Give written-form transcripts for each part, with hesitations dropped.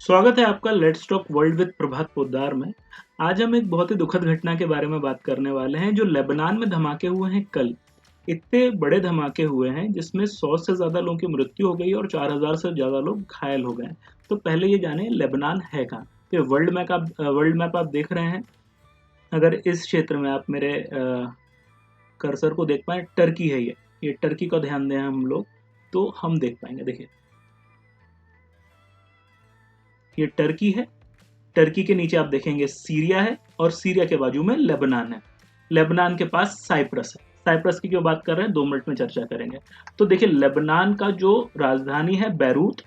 स्वागत है आपका लेट्स टॉक वर्ल्ड विद प्रभात पोद्दार में। आज हम एक बहुत ही दुखद घटना के बारे में बात करने वाले हैं जो लेबनान में धमाके हुए हैं कल। इतने बड़े धमाके हुए हैं जिसमें 100 से ज़्यादा लोगों की मृत्यु हो गई और 4000 से ज़्यादा लोग घायल हो गए हैं। तो पहले ये जाने लेबनान है कहाँ। तो वर्ल्ड मैप आप देख रहे हैं। अगर इस क्षेत्र में आप मेरे कर्सर को देख पाए, टर्की है ये टर्की का ध्यान दें हम लोग तो हम देख पाएंगे। देखिए ये टर्की है। टर्की के नीचे आप देखेंगे सीरिया है और सीरिया के बाजू में लेबनान है। लेबनान के पास साइप्रस है। साइप्रस की क्यों बात कर रहे हैं, 2 मिनट में चर्चा करेंगे। तो देखिए लेबनान का जो राजधानी है बैरूत,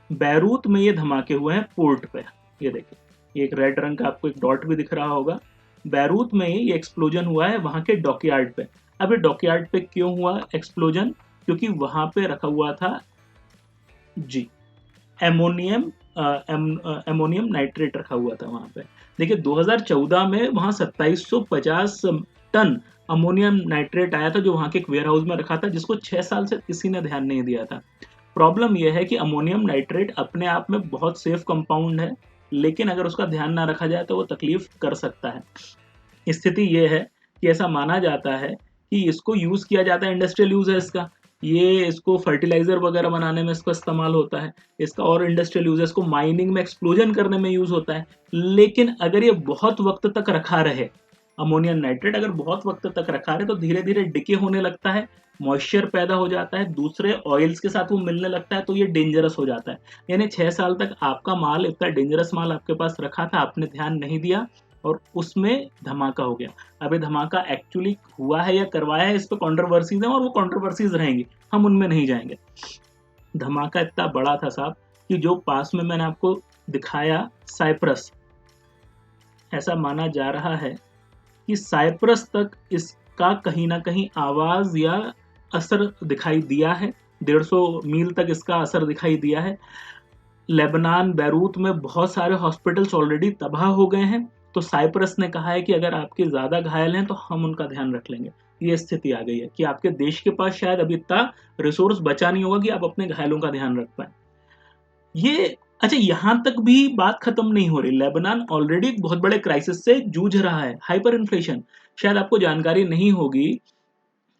बैरूत में ये धमाके हुए हैं पोर्ट पे। ये देखिए ये एक रेड रंग का आपको एक डॉट भी दिख रहा होगा। बैरूत में ये एक्सप्लोजन हुआ है वहां के डॉकयार्ड पे। अब ये डॉकयार्ड पे क्यों हुआ एक्सप्लोजन, क्योंकि वहां पे रखा हुआ था जी एमोनियम एमोनियम नाइट्रेट रखा हुआ था वहां पे। देखिए 2014 में वहां 2750 टन अमोनियम नाइट्रेट आया था जो वहां के एक वेयर हाउस में रखा था, जिसको 6 साल से किसी ने ध्यान नहीं दिया था। प्रॉब्लम यह है कि अमोनियम नाइट्रेट अपने आप में बहुत सेफ कंपाउंड है, लेकिन अगर उसका ध्यान ना रखा जाए तो वो तकलीफ कर सकता है। स्थिति ये है कि ऐसा माना जाता है कि इसको यूज किया जाता है, इंडस्ट्रियल यूज है इसका। ये इसको फर्टिलाइजर वगैरह बनाने में इसका इस्तेमाल होता है। इसका और इंडस्ट्रियल यूज है, इसको माइनिंग में एक्सप्लोजन करने में यूज होता है। लेकिन अगर ये बहुत वक्त तक रखा रहे, अमोनियम नाइट्रेट अगर बहुत वक्त तक रखा रहे तो धीरे धीरे डिके होने लगता है, मॉइस्चर पैदा हो जाता है, दूसरे ऑयल्स के साथ वो मिलने लगता है, तो ये डेंजरस हो जाता है। यानी 6 साल तक आपका माल, इतना डेंजरस माल आपके पास रखा था, आपने ध्यान नहीं दिया और उसमें धमाका हो गया। अब ये धमाका एक्चुअली हुआ है या करवाया है, इस पर कॉन्ट्रोवर्सीज हैं और वो कॉन्ट्रोवर्सीज रहेंगी, हम उनमें नहीं जाएंगे। धमाका इतना बड़ा था साहब कि जो पास में मैंने आपको दिखाया साइप्रस, ऐसा माना जा रहा है कि साइप्रस तक इसका कहीं ना कहीं आवाज या असर दिखाई दिया है। 150 मील तक इसका असर दिखाई दिया है। लेबनान बैरूत में बहुत सारे हॉस्पिटल्स ऑलरेडी तबाह हो गए हैं। तो साइप्रस ने कहा है कि अगर आपके ज्यादा घायल हैं तो हम उनका ध्यान रख लेंगे। ये स्थिति आ गई है कि आपके देश के पास शायद अभी इतना रिसोर्स बचा नहीं होगा कि आप अपने घायलों का ध्यान रख पाए। ये अच्छा, यहां तक भी बात खत्म नहीं हो रही। लेबनान ऑलरेडी एक बहुत बड़े क्राइसिस से जूझ रहा है, हाइपर इन्फ्लेशन। शायद आपको जानकारी नहीं होगी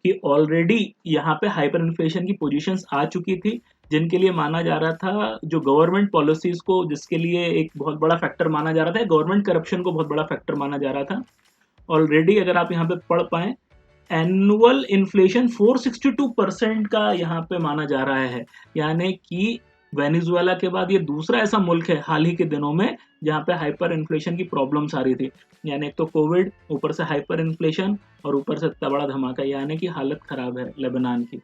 कि ऑलरेडी यहाँ पे हाइपर इन्फ्लेशन की पोजीशंस आ चुकी थी, जिनके लिए माना जा रहा था, जो गवर्नमेंट पॉलिसीज को, जिसके लिए एक बहुत बड़ा फैक्टर माना जा रहा था, गवर्नमेंट करप्शन को बहुत बड़ा फैक्टर माना जा रहा था। ऑलरेडी अगर आप यहाँ पे पढ़ पाए, एनुअल इन्फ्लेशन 462% का यहाँ पे माना जा रहा है। यानी कि वेनेजुएला के बाद ये दूसरा ऐसा मुल्क है हाल ही के दिनों में जहाँ पे हाइपर इन्फ्लेशन की प्रॉब्लम्स आ रही थी। यानी एक तो कोविड, ऊपर से हाइपर इन्फ्लेशन और ऊपर से इतना बड़ा धमाका, यानी कि हालत खराब है लेबनान की।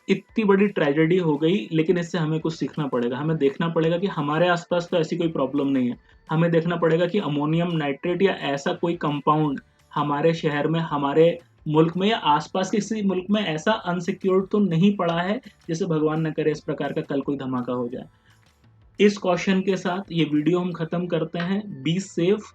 इतनी बड़ी ट्रेजेडी हो गई, लेकिन इससे हमें कुछ सीखना पड़ेगा। हमें देखना पड़ेगा कि हमारे आसपास तो ऐसी कोई प्रॉब्लम नहीं है। हमें देखना पड़ेगा कि अमोनियम नाइट्रेट या ऐसा कोई कंपाउंड हमारे शहर में, हमारे मुल्क में या आसपास किसी मुल्क में ऐसा अनसिक्योर्ड तो नहीं पड़ा है जिससे भगवान न करे इस प्रकार का कल कोई धमाका हो जाए। इस कॉशन के साथ ये वीडियो हम खत्म करते हैं। Be safe,